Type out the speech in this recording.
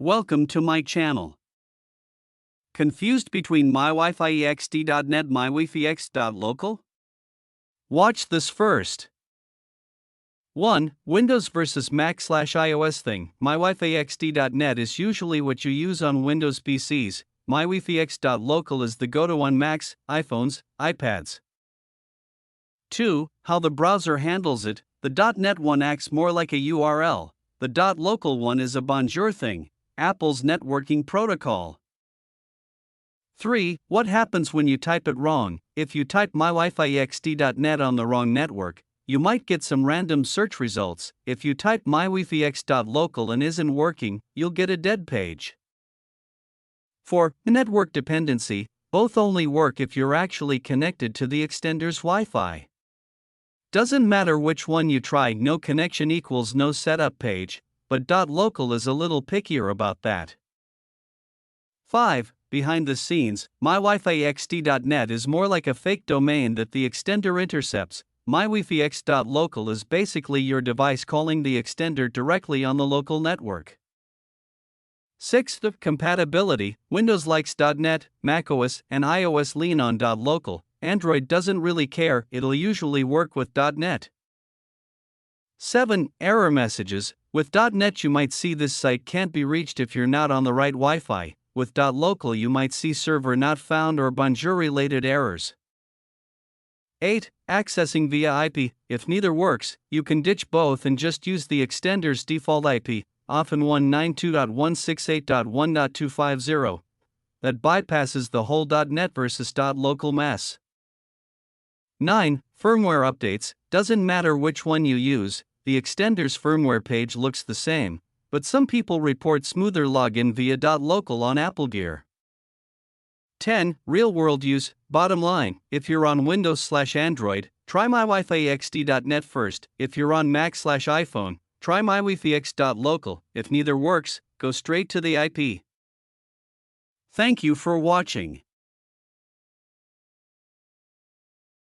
Welcome to my channel. Confused between mywifiext.net and mywifiext.local? Watch this first. 1. Windows versus Mac/iOS thing. mywifiext.net is usually what you use on Windows PCs. mywifiext.local is the go-to on Macs, iPhones, iPads. 2. How the browser handles it. The .net one acts more like a URL. The .local one is a bonjour thing, Apple's networking protocol. 3. What happens when you type it wrong? If you type mywifiext.net on the wrong network, you might get some random search results. If you type mywifiext.local and isn't working, you'll get a dead page. 4. Network dependency. Both only work if you're actually connected to the extender's Wi-Fi. Doesn't matter which one you try, no connection equals no setup page, but .local is a little pickier about that. 5. Behind the scenes, mywifiext.net is more like a fake domain that the extender intercepts. mywifiext.local is basically your device calling the extender directly on the local network. 6. Compatibility. Windows likes .net, macOS and iOS lean on .local. Android doesn't really care, it'll usually work with .net. 7. Error messages. With .net you might see this site can't be reached if you're not on the right Wi-Fi. With .local you might see server not found or bonjour related errors. 8. Accessing via IP. If neither works, you can ditch both and just use the extender's default IP, often 192.168.1.250. That bypasses the whole .net versus .local mess. 9. Firmware updates. Doesn't matter which one you use, the extender's firmware page looks the same, but some people report smoother login via .local on Apple Gear. 10. Real-world use. Bottom line, if you're on Windows/Android, try mywifiext.net first. If you're on Mac/iPhone, try mywifiext.local. If neither works, go straight to the IP. Thank you for watching.